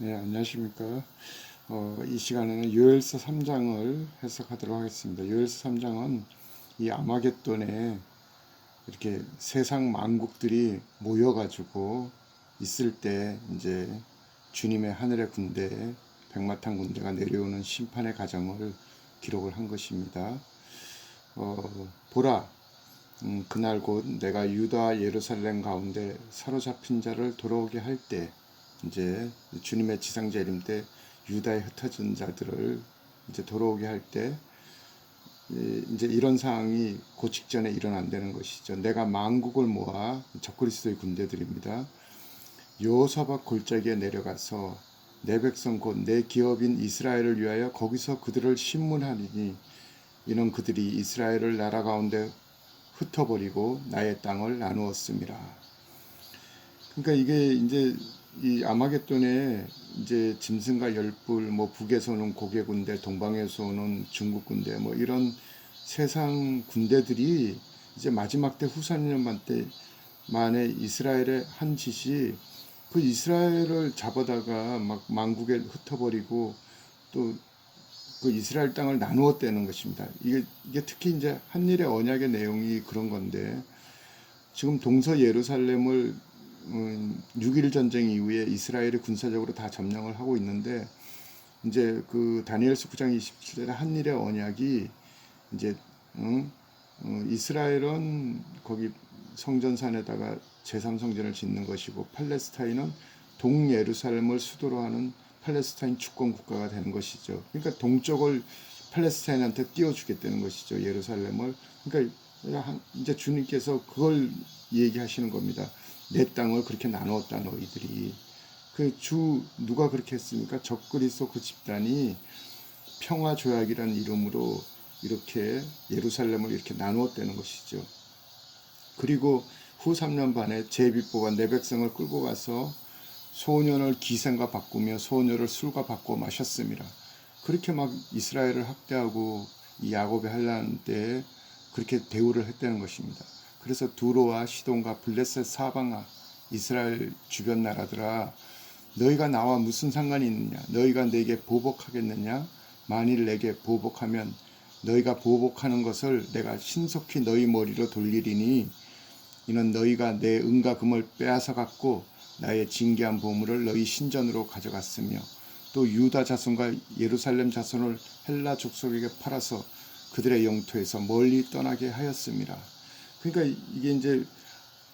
네, 안녕하십니까. 이 시간에는 요엘서 3장을 해석하도록 하겠습니다. 요엘서 3장은 이 아마겟돈에 이렇게 세상 만국들이 모여가지고 있을 때 이제 주님의 하늘의 군대, 백마탄 군대가 내려오는 심판의 과정을 기록을 한 것입니다. 보라, 그날 곧 내가 유다 예루살렘 가운데 사로잡힌 자를 돌아오게 할 때, 이제 주님의 지상 재림 때 유다에 흩어진 자들을 이제 돌아오게 할 때 이제 이런 상황이 그 직전에 일어난다는 것이죠. 내가 만국을 모아, 적그리스도의 군대들입니다. 여호사밧 골짜기에 내려가서 내 백성 곧 내 기업인 이스라엘을 위하여 거기서 그들을 신문하리니 이는 그들이 이스라엘을 나라 가운데 흩어버리고 나의 땅을 나누었습니다. 그러니까 이게 이제 이 아마겟돈에 이제 짐승과 열불, 뭐 북에서 오는 고개 군대, 동방에서 오는 중국 군대, 뭐 이런 세상 군대들이 이제 마지막 때 후사년만 때 만에 이스라엘의 한 짓이 그 이스라엘을 잡아다가 막 만국에 흩어버리고 또 그 이스라엘 땅을 나누었다는 것입니다. 이게 특히 이제 한일의 언약의 내용이 그런 건데 지금 동서 예루살렘을 6.1 전쟁 이후에 이스라엘이 군사적으로 다 점령을 하고 있는데 이제 그 다니엘서 9장 27절에 한일의 언약이 이제 이스라엘은 거기 성전산에다가 제3성전을 짓는 것이고 팔레스타인은 동예루살렘을 수도로 하는 팔레스타인 주권 국가가 되는 것이죠. 그러니까 동쪽을 팔레스타인한테 띄워주겠다는 것이죠. 예루살렘을. 그러니까 이제 주님께서 그걸 얘기하시는 겁니다. 내 땅을 그렇게 나누었다 너희들이. 그 주 누가 그렇게 했습니까? 적그리스도 그 집단이 평화조약이라는 이름으로 이렇게 예루살렘을 이렇게 나누었다는 것이죠. 그리고 후 3년 반에 제비뽑아 내 백성을 끌고 가서 소년을 기생과 바꾸며 소녀를 술과 바꾸어 마셨습니다. 그렇게 막 이스라엘을 학대하고 이 야곱의 환난 때 그렇게 대우를 했다는 것입니다. 그래서 두로와 시돈과 블레셋 사방아 이스라엘 주변 나라들아 너희가 나와 무슨 상관이 있느냐? 너희가 내게 보복하겠느냐? 만일 내게 보복하면 너희가 보복하는 것을 내가 신속히 너희 머리로 돌리리니 이는 너희가 내 은과 금을 빼앗아 갖고 나의 징계한 보물을 너희 신전으로 가져갔으며 또 유다 자손과 예루살렘 자손을 헬라 족속에게 팔아서 그들의 영토에서 멀리 떠나게 하였습니다. 그러니까 이게 이제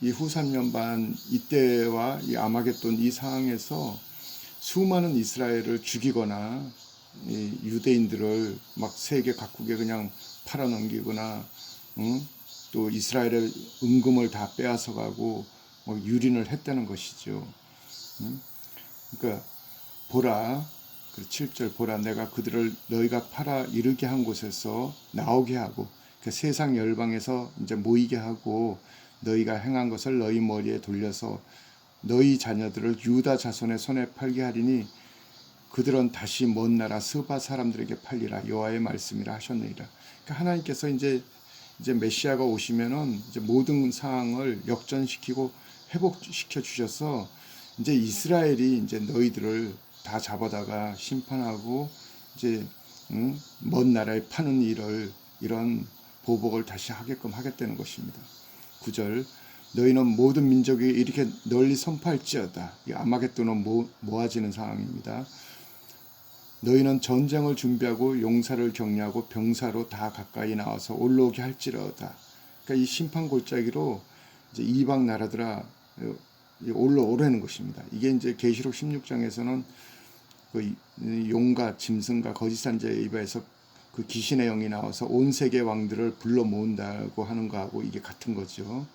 이 후 3년 반 이때와 이 아마겟돈 이 상황에서 수많은 이스라엘을 죽이거나 이 유대인들을 막 세계 각국에 그냥 팔아넘기거나 또 이스라엘의 은금을 다 빼앗아 가고 유린을 했다는 것이죠. 그러니까 보라, 7절 보라 내가 그들을 너희가 팔아 이르게 한 곳에서 나오게 하고 그 세상 열방에서 이제 모이게 하고 너희가 행한 것을 너희 머리에 돌려서 너희 자녀들을 유다 자손의 손에 팔게 하리니 그들은 다시 먼 나라 스바 사람들에게 팔리라 여호와의 말씀이라 하셨느니라. 그러니까 하나님께서 이제 메시아가 오시면은 이제 모든 상황을 역전시키고 회복시켜 주셔서 이제 이스라엘이 이제 너희들을 다 잡아다가 심판하고 이제 먼 나라에 파는 일을 이런 보복을 다시 하게끔 하겠다는 것입니다. 9절 너희는 모든 민족이 이렇게 널리 선포할지어다. 이 아마겟돈은 모아지는 상황입니다. 너희는 전쟁을 준비하고 용사를 격려하고 병사로 다 가까이 나와서 올라오게 할지어다. 그러니까 이 심판 골짜기로 이제 이방 나라들아 올라오라는 것입니다. 이게 이제 계시록 16장에서는 그 용과 짐승과 거짓 선지자의 입에서 그 귀신의 영이 나와서 온 세계 왕들을 불러 모은다고 하는 거하고 이게 같은 거죠.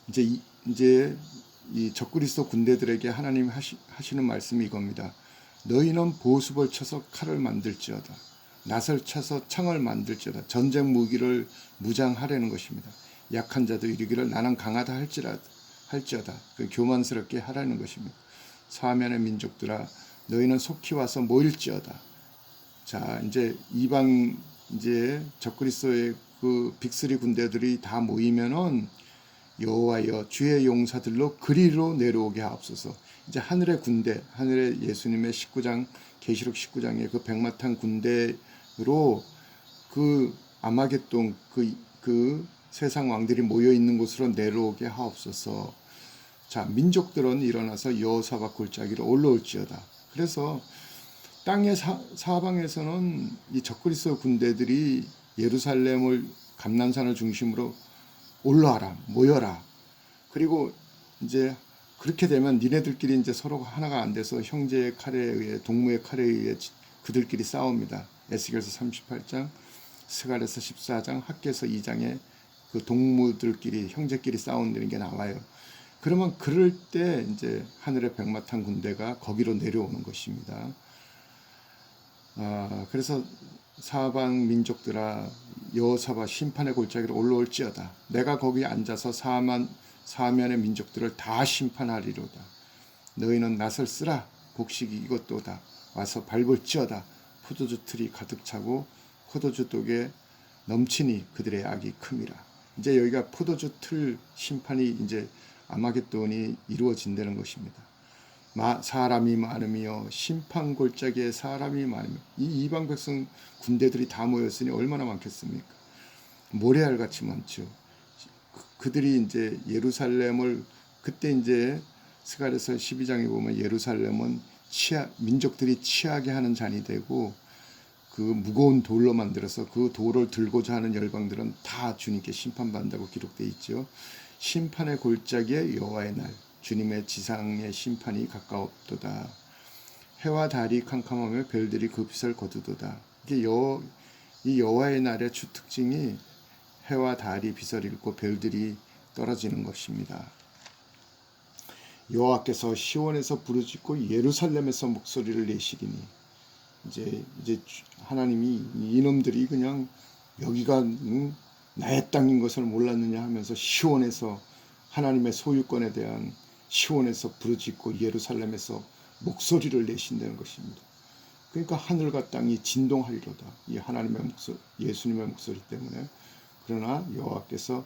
이제 이 적그리스도 군대들에게 하나님 하시는 말씀이 이겁니다. 너희는 보습을 쳐서 칼을 만들지어다. 낫을 쳐서 창을 만들지어다. 전쟁 무기를 무장하려는 것입니다. 약한 자도 이르기를 나는 강하다 할지어다. 그 교만스럽게 하라는 것입니다. 사면의 민족들아 너희는 속히 와서 모일지어다. 자, 이제 이방 이제 적그리스도의 그 빅3 군대들이 다 모이면은 여호와여 주의 용사들로 그리로 내려오게 하옵소서. 이제 하늘의 군대, 하늘의 예수님의 19장 계시록 19장의 그 백마탄 군대로 그 아마겟돈 그 세상 왕들이 모여 있는 곳으로 내려오게 하옵소서. 자, 민족들은 일어나서 여호사밧 골짜기로 올라올지어다. 그래서 땅의 사방에서는 이 적그리스도 군대들이 예루살렘을 감난산을 중심으로 올라와라, 모여라. 그리고 이제 그렇게 되면 니네들끼리 이제 서로가 하나가 안 돼서 형제의 칼에 의해 동무의 칼에 의해 그들끼리 싸웁니다. 에스겔서 38장, 스가랴서 14장, 학개서 2장에 그 동무들끼리 형제끼리 싸운다는 게 나와요. 그러면 그럴 때 이제 하늘의 백마탄 군대가 거기로 내려오는 것입니다. 그래서 사방 민족들아 여호사밧 심판의 골짜기로 올라올지어다. 내가 거기 앉아서 사면의 민족들을 다 심판하리로다. 너희는 낫을 쓰라. 곡식이 이것도다. 와서 밟을지어다. 포도주 틀이 가득 차고 포도주 독에 넘치니 그들의 악이 큼이라. 이제 여기가 포도주 틀 심판이 이제 아마겟돈이 이루어진다는 것입니다. 사람이 많으며 심판 골짜기에 사람이 많으며 이 이방 백성 군대들이 다 모였으니 얼마나 많겠습니까? 모래알같이 많죠. 그들이 이제 예루살렘을 그때 이제 스가랴서 12장에 보면 예루살렘은 민족들이 취하게 하는 잔이 되고 그 무거운 돌로 만들어서 그 돌을 들고자 하는 열방들은 다 주님께 심판받는다고 기록되어 있죠. 심판의 골짜기에 여호와의 날, 주님의 지상의 심판이 가까웠도다. 해와 달이 캄캄하며 별들이 그 빛을 거두도다. 이게 이 여호와의 날의 주 특징이 해와 달이 빛을 잃고 별들이 떨어지는 것입니다. 여호와께서 시온에서 부르짖고 예루살렘에서 목소리를 내시리니 이제 하나님이 이놈들이 그냥 여기가 나의 땅인 것을 몰랐느냐 하면서 시온에서 하나님의 소유권에 대한 시온에서 부르짖고 예루살렘에서 목소리를 내신다는 것입니다. 그러니까 하늘과 땅이 진동하리로다. 이 하나님의 목소리, 예수님의 목소리 때문에. 그러나 여호와께서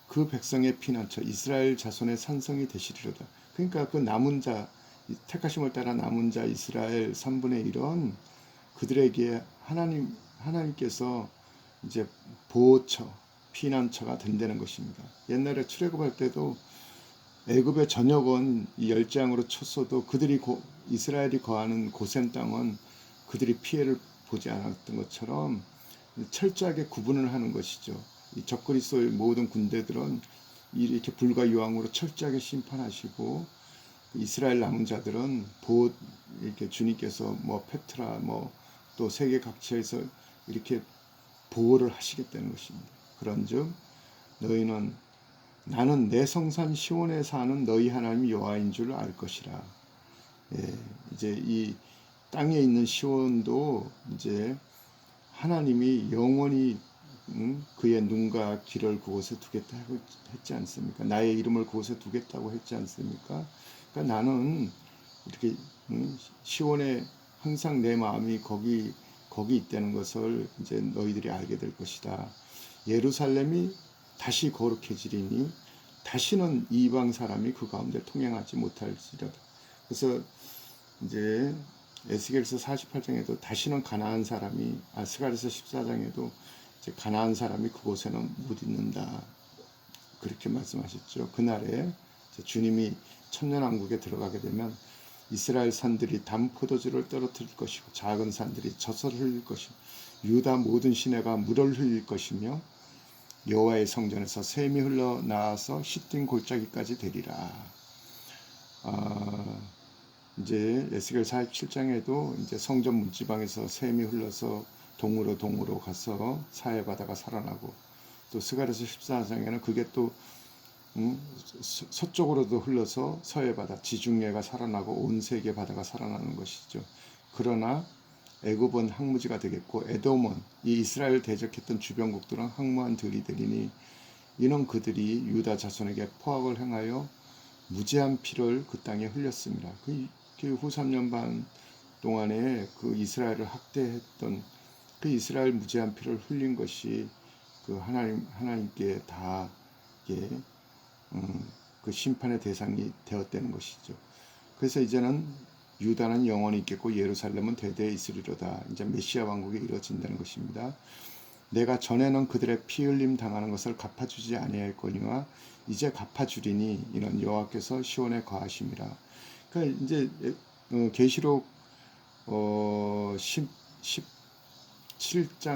그 백성의 피난처 이스라엘 자손의 산성이 되시리로다. 그러니까 그 남은 자, 택하심을 따라 남은 자 이스라엘 3분의 1은 그들에게 하나님께서 이제 보호처, 피난처가 된다는 것입니다. 옛날에 출애굽할 때도 애굽의 전역은 이 열장으로 쳤어도 이스라엘이 거하는 고센 땅은 그들이 피해를 보지 않았던 것처럼 철저하게 구분을 하는 것이죠. 이 적그리스도의 모든 군대들은 이렇게 불과 유황으로 철저하게 심판하시고 이스라엘 남은 자들은 이렇게 주님께서 페트라 또 세계 각처에서 이렇게 보호를 하시겠다는 것입니다. 그런즉 너희는 나는 내 성산 시온에 사는 너희 하나님 여호와인 줄 알 것이라. 이제 이 땅에 있는 시온도 이제 하나님이 영원히 그의 눈과 귀를 그곳에 두겠다고 했지 않습니까? 나의 이름을 그곳에 두겠다고 했지 않습니까? 그러니까 나는 이렇게 시온에 항상 내 마음이 거기 있다는 것을 이제 너희들이 알게 될 것이다. 예루살렘이 다시 거룩해지리니 다시는 이방 사람이 그 가운데 통행하지 못할지라다. 그래서 이제 에스겔서 48장에도 다시는 가나안 사람이 스가랴서 14장에도 이제 가나안 사람이 그곳에는 못 있는다. 그렇게 말씀하셨죠. 그날에 주님이 천년왕국에 들어가게 되면 이스라엘 산들이 단 포도주를 떨어뜨릴 것이고 작은 산들이 젖을 흘릴 것이고 유다 모든 시내가 물을 흘릴 것이며 여호와의 성전에서 샘이 흘러나와서 시딤 골짜기까지 되리라. 이제 에스겔 47장에도 이제 성전 문지방에서 샘이 흘러서 동으로 가서 사해 바다가 살아나고 또 스가랴서 14장에는 그게 또 서쪽으로도 흘러서 서해 바다 지중해가 살아나고 온 세계 바다가 살아나는 것이죠. 그러나 애굽은 항무지가 되겠고 에돔은 이 이스라엘 대적했던 주변국들은 항무한 들이 되리니 이는 그들이 유다 자손에게 포악을 행하여 무죄한 피를 그 땅에 흘렸습니다. 그 후 3년 반 동안에 그 이스라엘을 학대했던 그 이스라엘 무죄한 피를 흘린 것이 그 하나님께 다 그 심판의 대상이 되었다는 것이죠. 그래서 이제는 유다는 영원히 있겠고 예루살렘은 대대에 있으리로다. 이제 메시아 왕국이 이루어진다는 것입니다. 내가 전에는 그들의 피 흘림 당하는 것을 갚아주지 아니하였거니와 이제 갚아주리니 이는 여호와께서 시온에 거하심이라. 그러니까 이제 계시록 17장,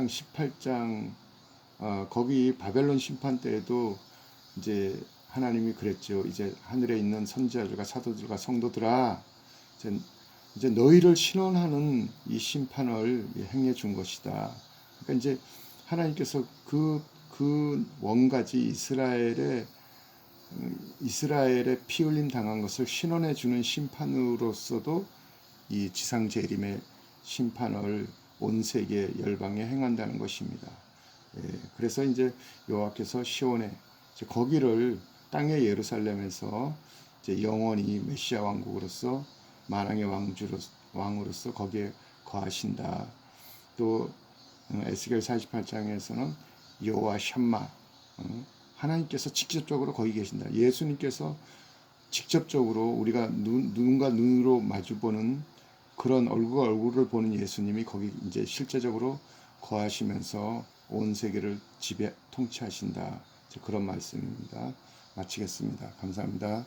18장 거기 바벨론 심판 때에도 이제 하나님이 그랬죠. 이제 하늘에 있는 선지자들과 사도들과 성도들아, 이제 너희를 신원하는 이 심판을 행해 준 것이다. 그러니까 이제 하나님께서 그 원가지 이스라엘의 피 흘림 당한 것을 신원해 주는 심판으로서도 이 지상 재림의 심판을 온 세계 열방에 행한다는 것입니다. 그래서 이제 여호와께서 시온에 거기를 땅의 예루살렘에서 이제 영원히 메시아 왕국으로서 만왕의 왕으로서 거기에 거하신다. 또 에스겔 48장에서는 여호와 샴마 하나님께서 직접적으로 거기 계신다. 예수님께서 직접적으로 우리가 눈과 눈으로 마주보는 그런 얼굴과 얼굴을 보는 예수님이 거기 이제 실제적으로 거하시면서 온 세계를 통치하신다. 그런 말씀입니다. 마치겠습니다. 감사합니다.